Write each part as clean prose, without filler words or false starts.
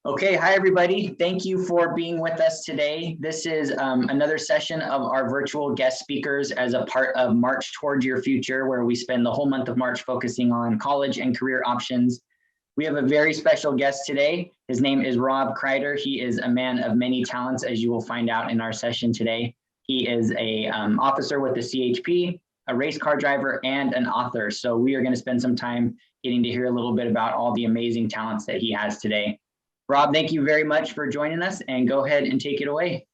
Okay, hi everybody. Thank you for being with us today. This is another session of our virtual guest speakers as a part of March Towards Your Future, where we spend the whole month of March focusing on college and career options. We have a very special guest today. His name is Rob Krider. He is a man of many talents, as you will find out in our session today. He is a officer with the CHP, a race car driver, and an author. So we are going to spend some time getting to hear a little bit about all the amazing talents that he has today. Rob, thank you very much for joining us, and go ahead and take it away.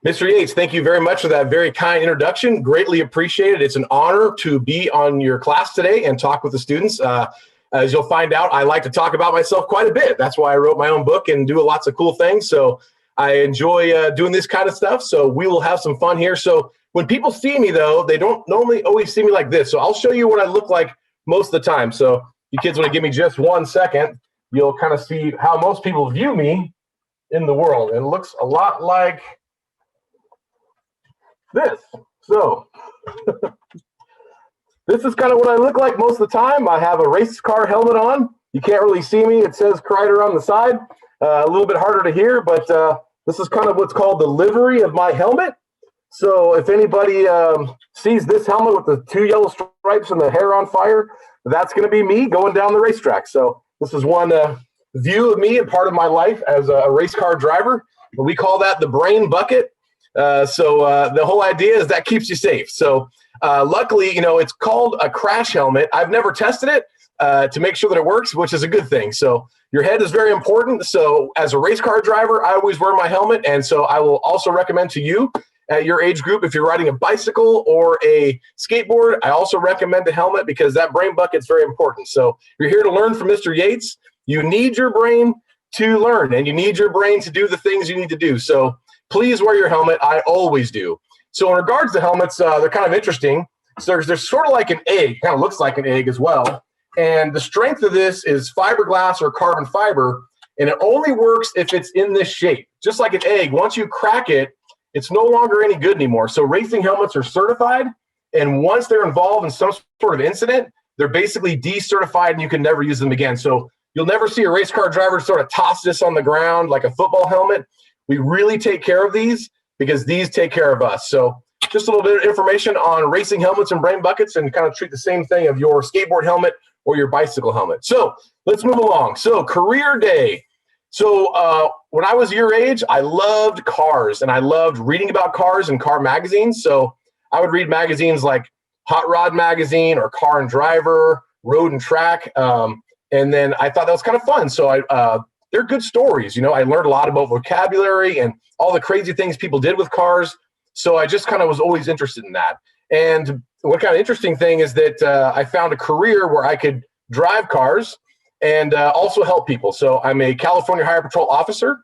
Mr. Yates, thank you very much for that very kind introduction. Greatly appreciated. It's an honor to be on your class today and talk with the students. As you'll find out, I like to talk about myself quite a bit. That's why I wrote my own book and do lots of cool things. So I enjoy doing this kind of stuff. So we will have some fun here. So when people see me, though, they don't normally always see me like this. So I'll show you what I look like most of the time. So you kids want to give me just 1 second. You'll kind of see how most people view me in the world. It looks a lot like this. So this is kind of what I look like most of the time. I have a race car helmet on. You can't really see me. It says Krider on the side. A little bit harder to hear, but this is kind of what's called the livery of my helmet. So if anybody sees this helmet with the 2 yellow stripes and the hair on fire, that's going to be me going down the racetrack. So this is one view of me and part of my life as a race car driver. We call that the brain bucket. So the whole idea is that keeps you safe. So luckily, you know, it's called a crash helmet. I've never tested it to make sure that it works, which is a good thing. So your head is very important. So as a race car driver, I always wear my helmet. And so I will also recommend to you at your age group, if you're riding a bicycle or a skateboard, I also recommend the helmet because that brain bucket's very important. So you're here to learn from Mr. Yates. You need your brain to learn, and you need your brain to do the things you need to do. So please wear your helmet. I always do. So in regards to helmets, they're kind of interesting. So they're sort of like an egg, kind of looks like an egg as well. And the strength of this is fiberglass or carbon fiber, and it only works if it's in this shape. Just like an egg, once you crack it, it's no longer any good anymore. So racing helmets are certified, and once they're involved in some sort of incident, they're basically decertified and you can never use them again. So you'll never see a race car driver sort of toss this on the ground like a football helmet. We really take care of these because these take care of us. So just a little bit of information on racing helmets and brain buckets, and kind of treat the same thing of your skateboard helmet or your bicycle helmet. So let's move along. So career day. So when I was your age, I loved cars, and I loved reading about cars and car magazines. So I would read magazines like Hot Rod Magazine or Car and Driver, Road and Track. And then I thought that was kind of fun. So they're good stories. You know, I learned a lot about vocabulary and all the crazy things people did with cars. So I just kind of was always interested in that. And what kind of interesting thing is that I found a career where I could drive cars and also help people. So I'm a California Highway Patrol officer.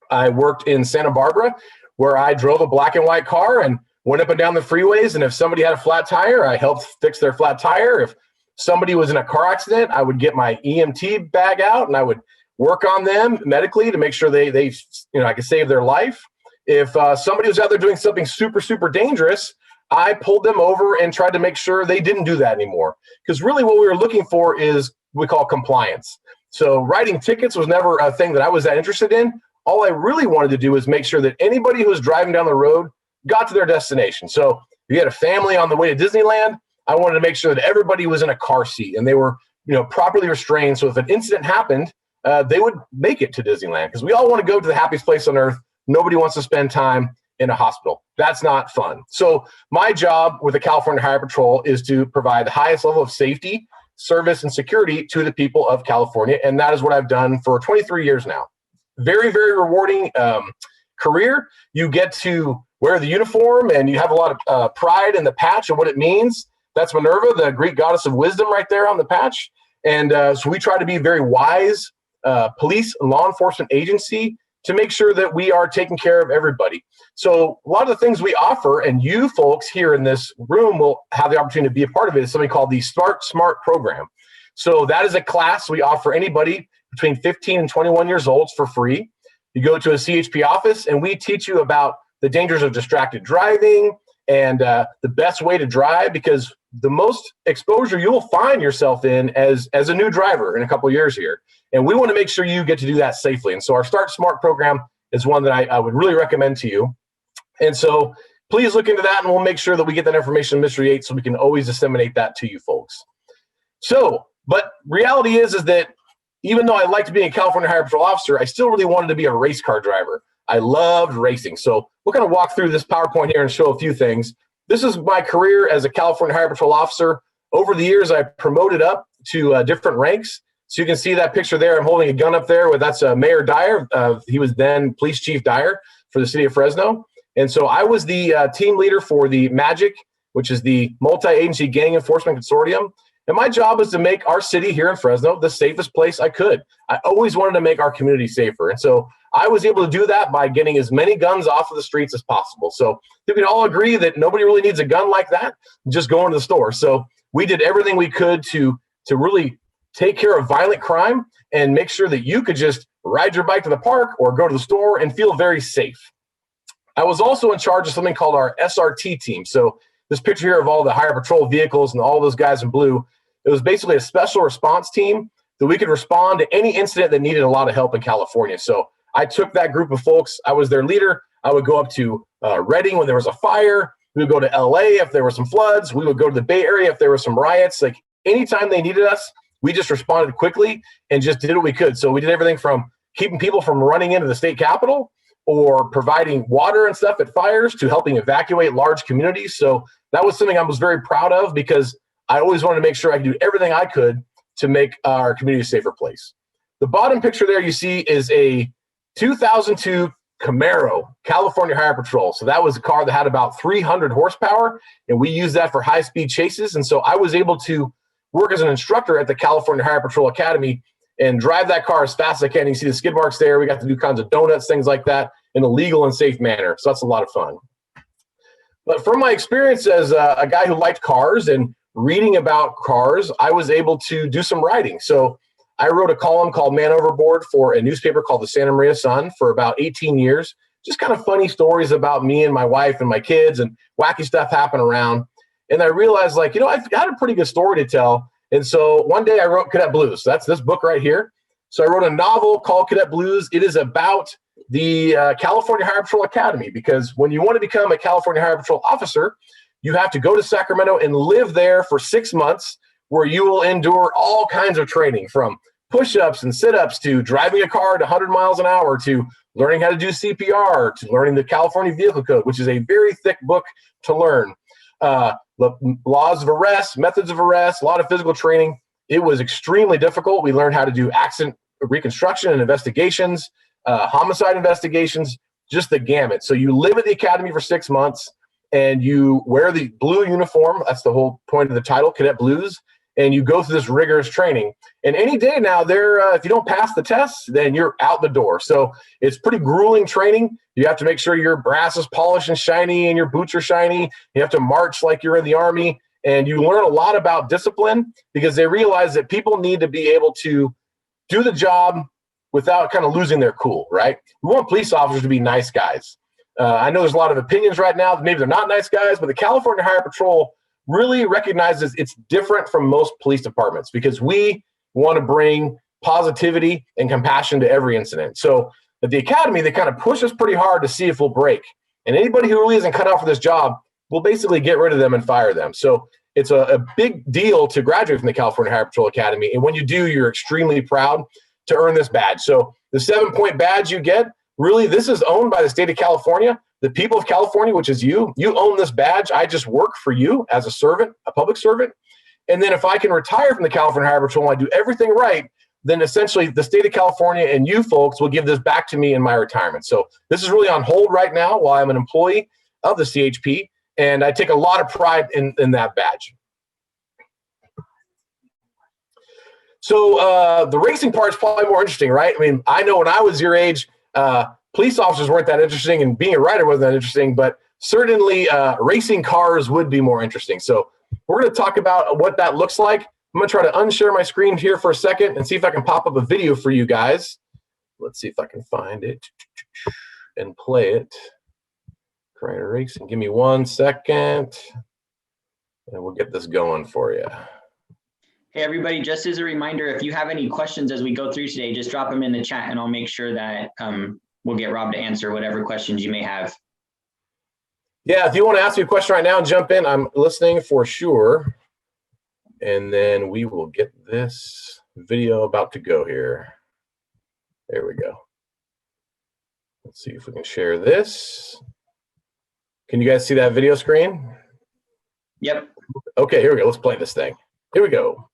I worked in Santa Barbara, where I drove a black and white car and went up and down the freeways. And if somebody had a flat tire, I helped fix their flat tire. If somebody was in a car accident, I would get my EMT bag out and I would work on them medically to make sure they I could save their life. If somebody was out there doing something super, super dangerous, I pulled them over and tried to make sure they didn't do that anymore. Because really what we were looking for is we call compliance. So writing tickets was never a thing that I was that interested in. All I really wanted to do was make sure that anybody who was driving down the road got to their destination. So if you had a family on the way to Disneyland, I wanted to make sure that everybody was in a car seat and they were, properly restrained. So if an incident happened, they would make it to Disneyland, because we all want to go to the happiest place on earth. Nobody wants to spend time in a hospital. That's not fun. So my job with the California Highway Patrol is to provide the highest level of safety, service, and security to the people of California. And that is what I've done for 23 years now. Very, very rewarding career. You get to wear the uniform and you have a lot of pride in the patch and what it means. That's Minerva, the Greek goddess of wisdom, right there on the patch. And so we try to be a very wise police and law enforcement agency to make sure that we are taking care of everybody. So a lot of the things we offer, and you folks here in this room will have the opportunity to be a part of it, is something called the Smart program. So that is a class we offer anybody between 15 and 21 years old for free. You go to a CHP office and we teach you about the dangers of distracted driving and the best way to drive, because the most exposure you'll find yourself in as a new driver in a couple of years here. And we want to make sure you get to do that safely. And so our Start Smart program is one that I would really recommend to you. And so please look into that, and we'll make sure that we get that information to Mr. Yates so we can always disseminate that to you folks. So, but reality is that even though I liked being a California Highway Patrol officer, I still really wanted to be a race car driver. I loved racing. So we're going to walk through this PowerPoint here and show a few things. This is my career as a California Highway Patrol officer. Over the years, I promoted up to different ranks. So you can see that picture there. I'm holding a gun up there. That's Mayor Dyer. He was then Police Chief Dyer for the city of Fresno. And so I was the team leader for the MAGIC, which is the Multi-Agency Gang Enforcement Consortium. And my job was to make our city here in Fresno the safest place I could. I always wanted to make our community safer. And so I was able to do that by getting as many guns off of the streets as possible. So we can all agree that nobody really needs a gun like that, just going to the store. So we did everything we could to really take care of violent crime and make sure that you could just ride your bike to the park or go to the store and feel very safe. I was also in charge of something called our SRT team. So this picture here of all the Highway Patrol vehicles and all those guys in blue, it was basically a special response team that we could respond to any incident that needed a lot of help in California. So I took that group of folks. I was their leader. I would go up to Redding when there was a fire. We would go to LA if there were some floods. We would go to the Bay Area if there were some riots. Like anytime they needed us, we just responded quickly and just did what we could. So we did everything from keeping people from running into the state capitol or providing water and stuff at fires to helping evacuate large communities. So that was something I was very proud of because I always wanted to make sure I could do everything I could to make our community a safer place. The bottom picture there you see is a 2002 Camaro, California Highway Patrol. So that was a car that had about 300 horsepower, and we used that for high-speed chases. And so I was able to work as an instructor at the California Highway Patrol Academy and drive that car as fast as I can. You see the skid marks there. We got to do kinds of donuts, things like that, in a legal and safe manner. So that's a lot of fun. But from my experience as a guy who liked cars and reading about cars, I was able to do some writing. So I wrote a column called Man Overboard for a newspaper called the Santa Maria Sun for about 18 years. Just kind of funny stories about me and my wife and my kids and wacky stuff happen around. And I realized, like, you know, I've got a pretty good story to tell. And so one day I wrote Cadet Blues. So that's this book right here. So I wrote a novel called Cadet Blues. It is about the California Highway Patrol Academy, because when you want to become a California Highway Patrol officer, you have to go to Sacramento and live there for 6 months, where you will endure all kinds of training, from push-ups and sit-ups to driving a car at 100 miles an hour to learning how to do CPR to learning the California Vehicle Code, which is a very thick book to learn. The laws of arrest, methods of arrest, a lot of physical training. It was extremely difficult. We learned how to do accident reconstruction and investigations, homicide investigations, just the gamut. So you live at the academy for 6 months and you wear the blue uniform. That's the whole point of the title, Cadet Blues. And you go through this rigorous training. And any day now, if you don't pass the tests, then you're out the door. So it's pretty grueling training. You have to make sure your brass is polished and shiny and your boots are shiny. You have to march like you're in the Army. And you learn a lot about discipline, because they realize that people need to be able to do the job without kind of losing their cool, right? We want police officers to be nice guys. I know there's a lot of opinions right now that maybe they're not nice guys, but the California Highway Patrol really recognizes it's different from most police departments, because we want to bring positivity and compassion to every incident. So at the academy, they kind of push us pretty hard to see if we'll break. And anybody who really isn't cut out for this job, we'll basically get rid of them and fire them. So it's a big deal to graduate from the California Highway Patrol Academy. And when you do, you're extremely proud to earn this badge. So the 7-point badge you get, really, this is owned by the state of California. The people of California, which is you own this badge. I just work for you as a servant, a public servant. And then if I can retire from the California Highway Patrol and I do everything right, then essentially the state of California and you folks will give this back to me in my retirement. So this is really on hold right now while I'm an employee of the CHP, and I take a lot of pride in that badge. So the racing part is probably more interesting, right? I mean, I know when I was your age, police officers weren't that interesting, and being a rider wasn't that interesting, but certainly racing cars would be more interesting. So we're going to talk about what that looks like. I'm going to try to unshare my screen here for a second and see if I can pop up a video for you guys. Let's see if I can find it and play it. Krider Racing. Give me 1 second, and we'll get this going for you. Hey, everybody, just as a reminder, if you have any questions as we go through today, just drop them in the chat and I'll make sure that we'll get Rob to answer whatever questions you may have. Yeah, if you want to ask me a question right now, jump in. I'm listening for sure. And then we will get this video about to go here. There we go. Let's see if we can share this. Can you guys see that video screen? Yep. Okay, here we go. Let's play this thing. Here we go.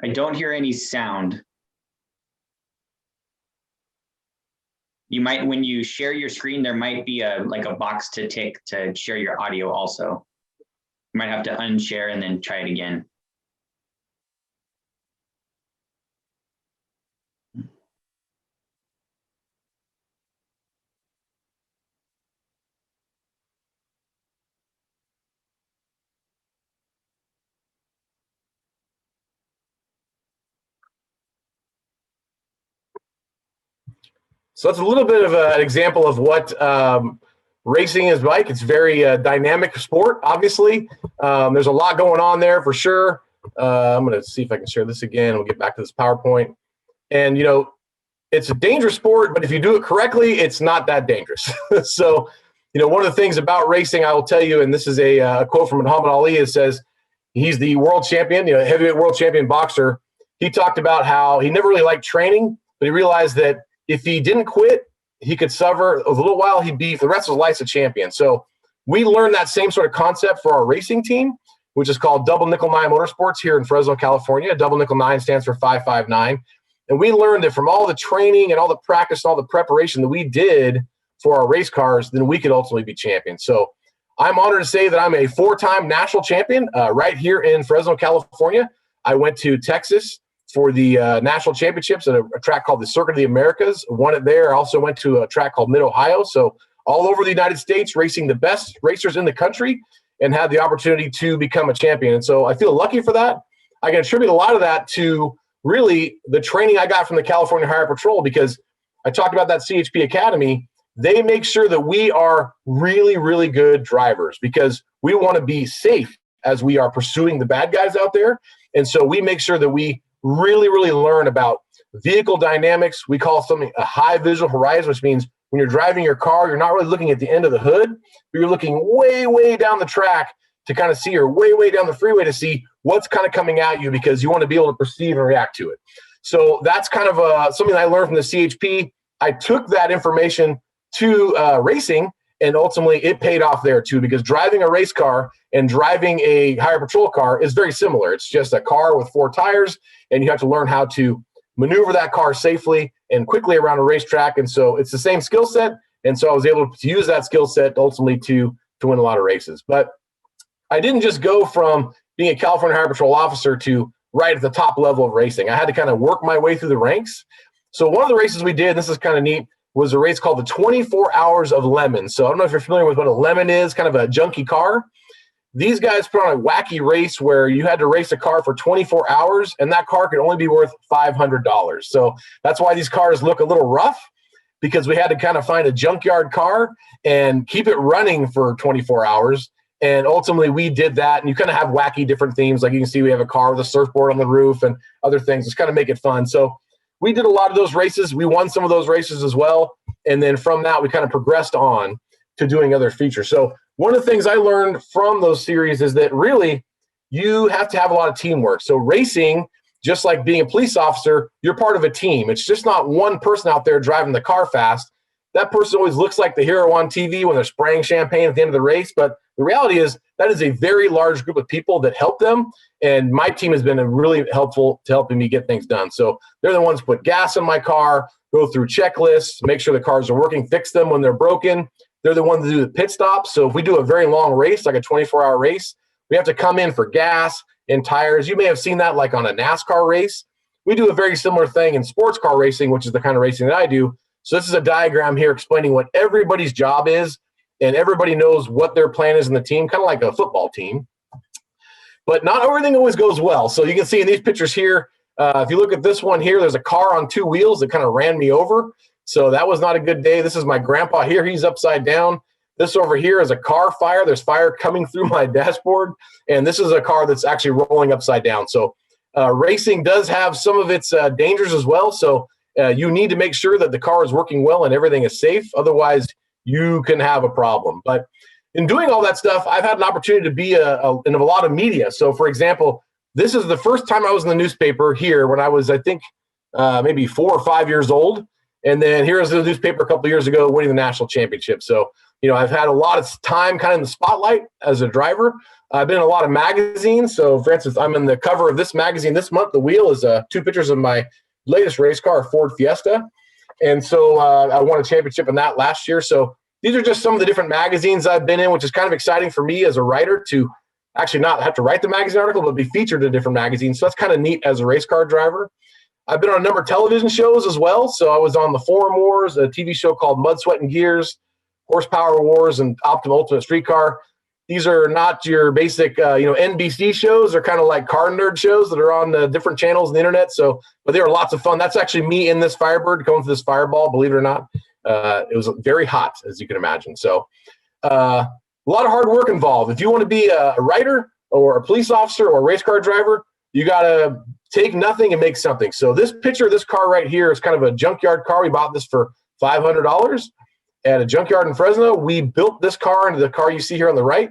I don't hear any sound. You might, when you share your screen, there might be like a box to tick to share your audio also. You might have to unshare and then try it again. So that's a little bit of an example of what racing is like. It's very dynamic sport, obviously. There's a lot going on there for sure. I'm going to see if I can share this again. We'll get back to this PowerPoint. And, you know, it's a dangerous sport, but if you do it correctly, it's not that dangerous. So, you know, one of the things about racing, I will tell you, and this is a quote from Muhammad Ali, it says, he's the world champion, you know, heavyweight world champion boxer. He talked about how he never really liked training, but he realized that if he didn't quit, he could suffer a little while. He'd be, for the rest of his life, a champion. So we learned that same sort of concept for our racing team, which is called Double Nickel 9 Motorsports here in Fresno, California. Double Nickel 9 stands for 559. And we learned that from all the training and all the practice and all the preparation that we did for our race cars, then we could ultimately be champions. So I'm honored to say that I'm a 4-time national champion right here in Fresno, California. I went to Texas for the national championships at a track called the Circuit of the Americas. Won it there. I also went to a track called Mid-Ohio. So all over the United States, racing the best racers in the country, and had the opportunity to become a champion. And so I feel lucky for that. I can attribute a lot of that to really the training I got from the California Highway Patrol, because I talked about that CHP Academy. They make sure that we are really, really good drivers, because we want to be safe as we are pursuing the bad guys out there. And so we make sure that we really, really learn about vehicle dynamics. We call something a high visual horizon, which means when you're driving your car, you're not really looking at the end of the hood, but you're looking way, way down the track to kind of see, or way, way down the freeway to see what's kind of coming at you, because you want to be able to perceive and react to it. So that's kind of something I learned from the CHP. I took that information to racing, and ultimately it paid off there too, because driving a race car and driving a highway patrol car is very similar. It's just a car with 4 tires, and you have to learn how to maneuver that car safely and quickly around a racetrack. And so it's the same skill set. And so I was able to use that skill set ultimately to win a lot of races. But I didn't just go from being a California Highway Patrol officer to right at the top level of racing. I had to kind of work my way through the ranks. So one of the races we did, this is kind of neat, was a race called the 24 Hours of Lemon. So I don't know if you're familiar with what a lemon is, kind of a junky car. These guys put on a wacky race where you had to race a car for 24 hours, and that car could only be worth $500. So that's why these cars look a little rough, because we had to kind of find a junkyard car and keep it running for 24 hours. And ultimately we did that, and you kind of have wacky different themes. Like you can see we have a car with a surfboard on the roof and other things. Just kind of make it fun. So we did a lot of those races. We won some of those races as well. And then from that, we kind of progressed on to doing other features. So one of the things I learned from those series is that really you have to have a lot of teamwork. So racing, just like being a police officer, you're part of a team. It's just not one person out there driving the car fast. That person always looks like the hero on TV when they're spraying champagne at the end of the race. But the reality is that is a very large group of people that help them. And my team has been really helpful to helping me get things done. So they're the ones who put gas in my car, go through checklists, make sure the cars are working, fix them when they're broken. They're the ones that do the pit stops. So if we do a very long race, like a 24-hour race, we have to come in for gas and tires. You may have seen that like on a NASCAR race. We do a very similar thing in sports car racing, which is the kind of racing that I do. So this is a diagram here explaining what everybody's job is, and everybody knows what their plan is in the team, kind of like a football team. But not everything always goes well. So you can see in these pictures here, if you look at this one here, there's a car on 2 wheels that kind of ran me over. So that was not a good day. This is my grandpa here. He's upside down. This over here is a car fire. There's fire coming through my dashboard. And this is a car that's actually rolling upside down. So racing does have some of its dangers as well. So you need to make sure that the car is working well and everything is safe. Otherwise, you can have a problem. But in doing all that stuff, I've had an opportunity to be in a lot of media. So, for example, this is the first time I was in the newspaper here when I was, I think, maybe 4 or 5 years old. And then here's the newspaper a couple of years ago winning the national championship. So, I've had a lot of time kind of in the spotlight as a driver. I've been in a lot of magazines. So, for instance, I'm in the cover of this magazine this month. The wheel is 2 pictures of my latest race car, a Ford Fiesta. And so I won a championship in that last year. So these are just some of the different magazines I've been in, which is kind of exciting for me as a writer to actually not have to write the magazine article, but be featured in different magazines. So that's kind of neat as a race car driver. I've been on a number of television shows as well. So I was on the Forum Wars, a TV show called Mud, Sweat, and Gears, Horsepower Wars, and Optimum Ultimate Streetcar. These are not your basic, NBC shows. They're kind of like car nerd shows that are on different channels on the internet. So, but they were lots of fun. That's actually me in this Firebird going through this fireball, believe it or not. It was very hot, as you can imagine. So a lot of hard work involved. If you want to be a writer or a police officer or a race car driver, you got to take nothing and make something. So this picture of this car right here is kind of a junkyard car. We bought this for $500 at a junkyard in Fresno. We built this car into the car you see here on the right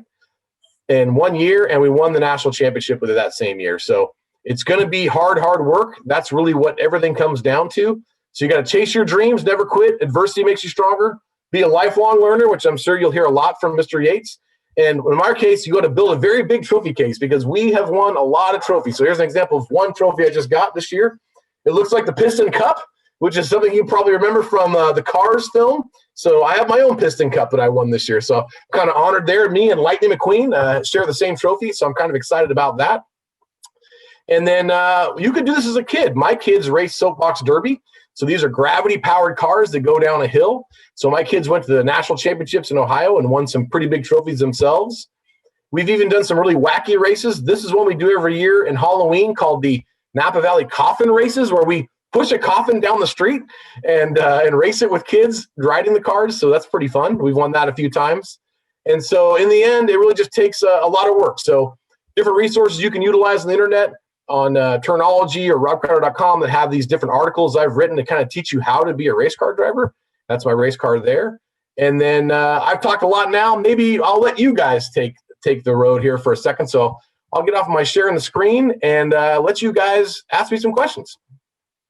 in 1 year, and we won the national championship with it that same year. So it's going to be hard work. That's really what everything comes down to. So you got to chase your dreams, never quit. Adversity makes you stronger. Be a lifelong learner, which I'm sure you'll hear a lot from Mr. Yates. And in our case, you got to build a very big trophy case because we have won a lot of trophies. So here's an example of one trophy I just got this year. It looks like the Piston Cup, which is something you probably remember from the Cars film. So I have my own Piston Cup that I won this year. So I'm kind of honored there. Me and Lightning McQueen share the same trophy. So I'm kind of excited about that. And then you could do this as a kid. My kids race Soapbox Derby. So these are gravity-powered cars that go down a hill. So my kids went to the national championships in Ohio and won some pretty big trophies themselves. We've even done some really wacky races. This is one we do every year in Halloween called the Napa Valley Coffin Races, where we push a coffin down the street and race it with kids riding the cars. So that's pretty fun. We've won that a few times. And so in the end, it really just takes a lot of work. So different resources you can utilize on the internet, on Turnology or robkrider.com that have these different articles I've written to kind of teach you how to be a race car driver. That's my race car there. And then I've talked a lot now. Maybe I'll let you guys take the road here for a second. So I'll get off my sharing the screen and let you guys ask me some questions.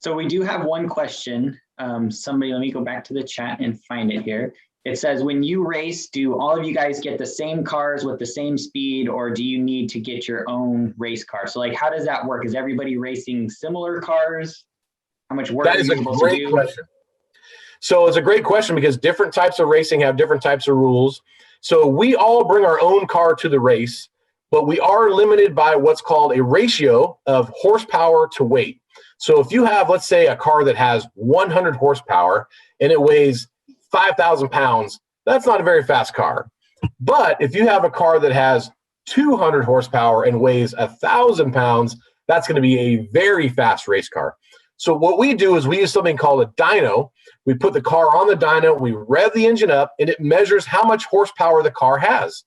So we do have one question. Let me go back to the chat and find it here. It says, when you race, do all of you guys get the same cars with the same speed, or do you need to get your own race car? So like, how does that work? Is everybody racing similar cars? How much work that is are you a supposed great to do? Question. So it's a great question because different types of racing have different types of rules. So we all bring our own car to the race, but we are limited by what's called a ratio of horsepower to weight. So if you have, let's say, a car that has 100 horsepower and it weighs 5,000 pounds, that's not a very fast car. But if you have a car that has 200 horsepower and weighs 1,000 pounds, that's going to be a very fast race car. So what we do is we use something called a dyno. We put the car on the dyno, we rev the engine up, and it measures how much horsepower the car has.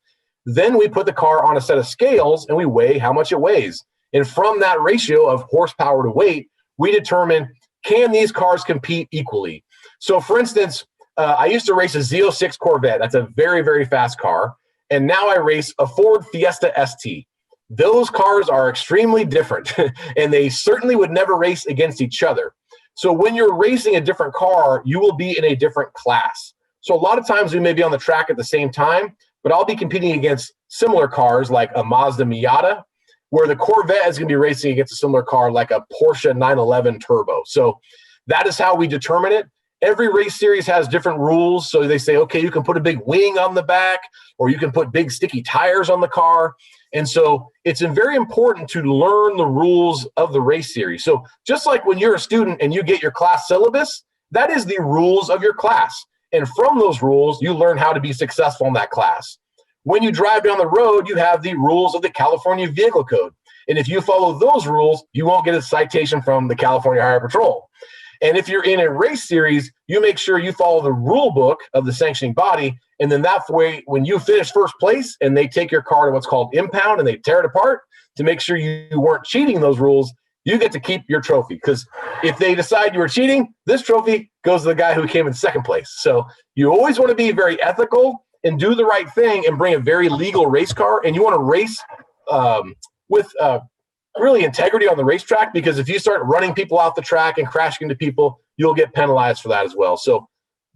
Then we put the car on a set of scales and we weigh how much it weighs. And from that ratio of horsepower to weight, we determine, can these cars compete equally? So for instance, I used to race a Z06 Corvette. That's a very, very fast car. And now I race a Ford Fiesta ST. Those cars are extremely different, and they certainly would never race against each other. So when you're racing a different car, you will be in a different class. So a lot of times we may be on the track at the same time, but I'll be competing against similar cars like a Mazda Miata, where the Corvette is going to be racing against a similar car like a Porsche 911 Turbo. So that is how we determine it. Every race series has different rules. So they say, okay, you can put a big wing on the back, or you can put big sticky tires on the car. And so it's very important to learn the rules of the race series. So just like when you're a student and you get your class syllabus, that is the rules of your class. And from those rules, you learn how to be successful in that class. When you drive down the road, you have the rules of the California Vehicle Code. And if you follow those rules, you won't get a citation from the California Highway Patrol. And if you're in a race series, you make sure you follow the rule book of the sanctioning body. And then that way, when you finish first place and they take your car to what's called impound and they tear it apart to make sure you weren't cheating those rules, you get to keep your trophy. Because if they decide you were cheating, this trophy goes to the guy who came in second place. So you always want to be very ethical and do the right thing and bring a very legal race car. And you want to race with really integrity on the racetrack, because if you start running people off the track and crashing into people, you'll get penalized for that as well. So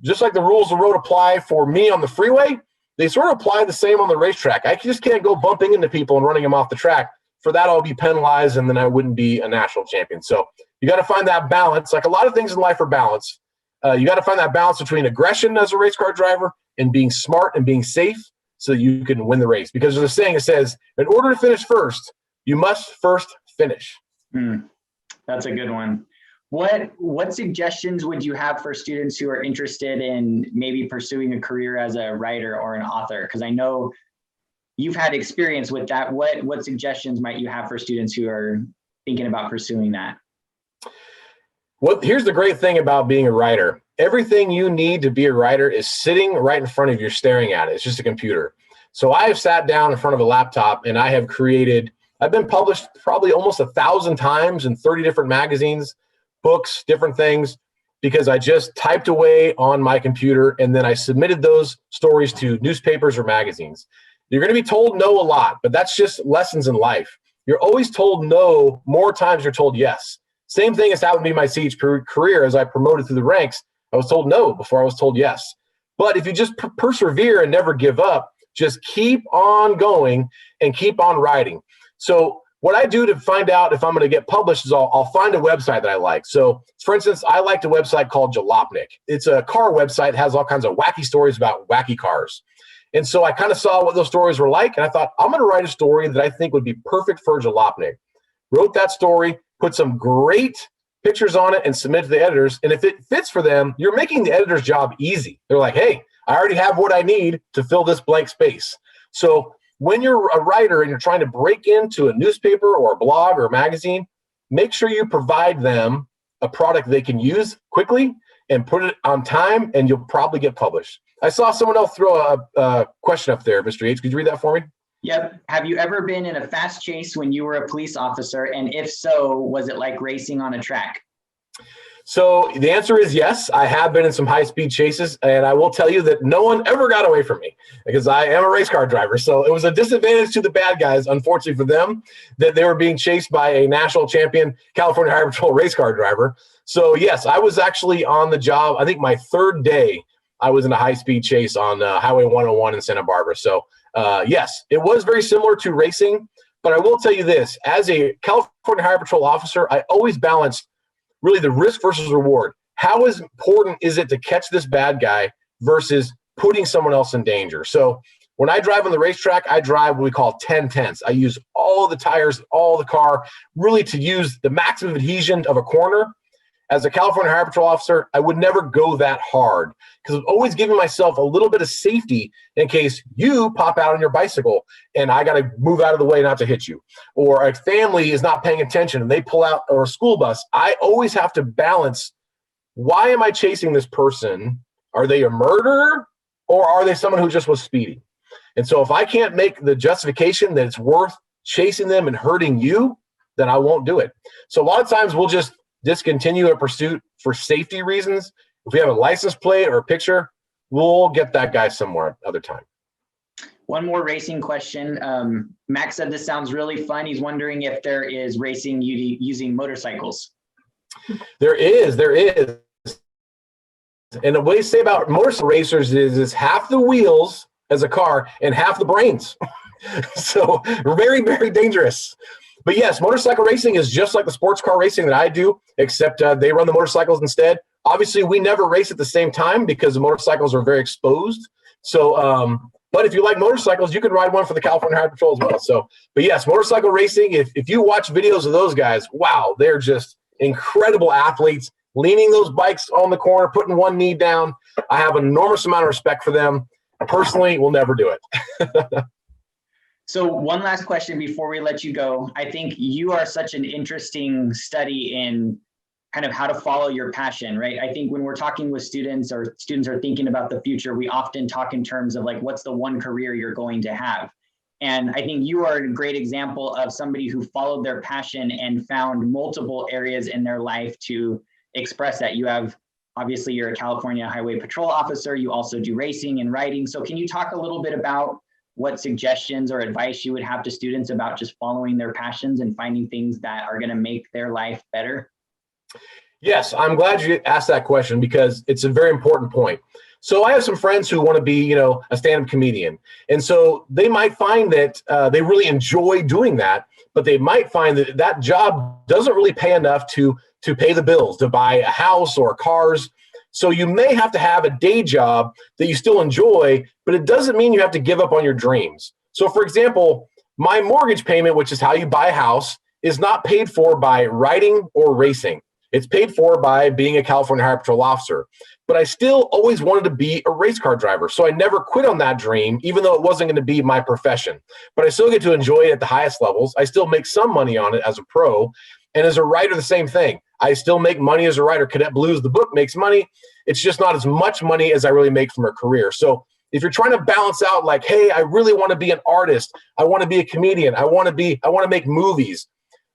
just like the rules of the road apply for me on the freeway, they sort of apply the same on the racetrack. I just can't go bumping into people and running them off the track. For that, I'll be penalized, and then I wouldn't be a national champion. So you got to find that balance. Like a lot of things in life are balance. You got to find that balance between aggression as a race car driver and being smart and being safe so you can win the race. Because there's a saying that says, in order to finish first, you must first finish. That's a good one. What suggestions would you have for students who are interested in maybe pursuing a career as a writer or an author? Because I know you've had experience with that. What suggestions might you have for students who are thinking about pursuing that? Here's the great thing about being a writer. Everything you need to be a writer is sitting right in front of you, staring at it. It's just a computer. So I have sat down in front of a laptop and I've been published probably almost 1,000 times in 30 different magazines, books, different things, because I just typed away on my computer and then I submitted those stories to newspapers or magazines. You're going to be told no a lot, but that's just lessons in life. You're always told no more times you're told yes. Same thing has happened to me in my CHP career. As I promoted through the ranks, I was told no before I was told yes. But if you just persevere and never give up, just keep on going and keep on writing. So what I do to find out if I'm going to get published is I'll find a website that I like. So for instance, I liked a website called Jalopnik. It's a car website, has all kinds of wacky stories about wacky cars. And so I kind of saw what those stories were like, and I thought, I'm going to write a story that I think would be perfect for Jalopnik. Wrote that story, put some great pictures on it, and submit to the editors. And if it fits for them, you're making the editor's job easy. They're like, hey, I already have what I need to fill this blank space. So when you're a writer and you're trying to break into a newspaper or a blog or a magazine, make sure you provide them a product they can use quickly and put it on time, and you'll probably get published. I saw someone else throw a question up there, Mr. H. Could you read that for me? Yep. Have you ever been in a fast chase when you were a police officer? And if so, was it like racing on a track? So the answer is yes. I have been in some high-speed chases, and I will tell you that no one ever got away from me because I am a race car driver. So it was a disadvantage to the bad guys, unfortunately for them, that they were being chased by a national champion California Highway Patrol race car driver. So yes, I was actually on the job. I think my third day, I was in a high-speed chase on Highway 101 in Santa Barbara. So yes, it was very similar to racing. But I will tell you this, as a California Highway Patrol officer, I always balanced really the risk versus reward. How important is it to catch this bad guy versus putting someone else in danger? So when I drive on the racetrack, I drive what we call 10/10. I use all of the tires, all the car, really to use the maximum adhesion of a corner. As a California Highway Patrol officer, I would never go that hard because I'm always giving myself a little bit of safety in case you pop out on your bicycle and I got to move out of the way not to hit you. Or a family is not paying attention and they pull out, or a school bus. I always have to balance, why am I chasing this person? Are they a murderer or are they someone who just was speeding? And so if I can't make the justification that it's worth chasing them and hurting you, then I won't do it. So a lot of times we'll just discontinue a pursuit for safety reasons. If we have a license plate or a picture, we'll get that guy somewhere other time. One more racing question. Max said this sounds really fun. He's wondering if there is racing using motorcycles. There is. And the way to say about motorcycle racers is half the wheels as a car and half the brains. So very, very dangerous. But yes, motorcycle racing is just like the sports car racing that I do, except they run the motorcycles instead. Obviously, we never race at the same time because the motorcycles are very exposed. So, but if you like motorcycles, you can ride one for the California Highway Patrol as well. So, but yes, motorcycle racing, if you watch videos of those guys, wow, they're just incredible athletes, leaning those bikes on the corner, putting one knee down. I have an enormous amount of respect for them. Personally, will never do it. So one last question before we let you go. I think you are such an interesting study in kind of how to follow your passion, right? I think when we're talking with students or students are thinking about the future, we often talk in terms of like, what's the one career you're going to have? And I think you are a great example of somebody who followed their passion and found multiple areas in their life to express that. You have, obviously, you're a California Highway Patrol officer. You also do racing and riding. So can you talk a little bit about what suggestions or advice you would have to students about just following their passions and finding things that are going to make their life better? Yes, I'm glad you asked that question because it's a very important point. So I have some friends who want to be, a stand-up comedian. And so they might find that they really enjoy doing that, but they might find that that job doesn't really pay enough to pay the bills, to buy a house or cars. So you may have to have a day job that you still enjoy, but it doesn't mean you have to give up on your dreams. So for example, my mortgage payment, which is how you buy a house, is not paid for by riding or racing. It's paid for by being a California Highway Patrol officer. But I still always wanted to be a race car driver. So I never quit on that dream, even though it wasn't going to be my profession. But I still get to enjoy it at the highest levels. I still make some money on it as a pro. And as a writer, the same thing. I still make money as a writer. Cadet Blues, the book, makes money. It's just not as much money as I really make from a career. So if you're trying to balance out like, hey, I really want to be an artist. I want to be a comedian. I want to make movies.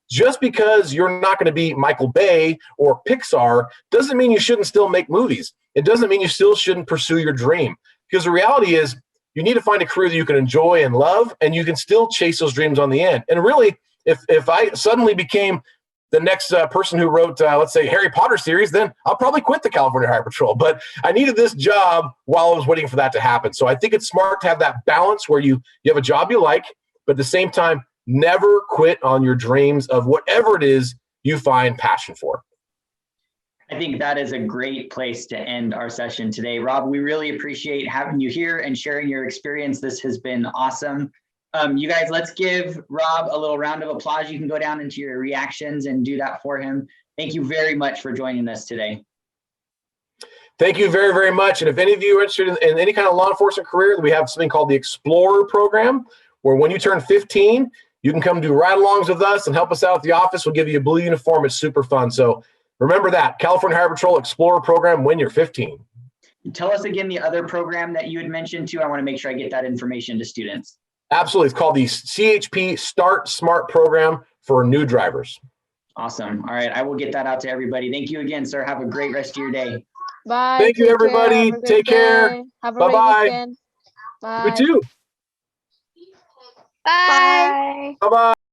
Just because you're not going to be Michael Bay or Pixar doesn't mean you shouldn't still make movies. It doesn't mean you still shouldn't pursue your dream. Because the reality is you need to find a career that you can enjoy and love, and you can still chase those dreams on the end. And really, if I suddenly became the next person who wrote, let's say, Harry Potter series, then I'll probably quit the California Highway Patrol. But I needed this job while I was waiting for that to happen. So I think it's smart to have that balance where you have a job you like, but at the same time, never quit on your dreams of whatever it is you find passion for. I think that is a great place to end our session today. Rob, we really appreciate having you here and sharing your experience. This has been awesome. You guys, let's give Rob a little round of applause. You can go down into your reactions and do that for him. Thank you very much for joining us today. Thank you very, very much. And if any of you are interested in any kind of law enforcement career, we have something called the Explorer program, where when you turn 15, you can come do ride-alongs with us and help us out at the office. We'll give you a blue uniform. It's super fun. So remember that, California Highway Patrol Explorer program when you're 15. Tell us again the other program that you had mentioned too. I want to make sure I get that information to students. Absolutely. It's called the CHP Start Smart program for new drivers. Awesome. All right. I will get that out to everybody. Thank you again, sir. Have a great rest of your day. Bye. Thank you, everybody. Take care. Have a great weekend. Bye. You too. Bye. Bye-bye.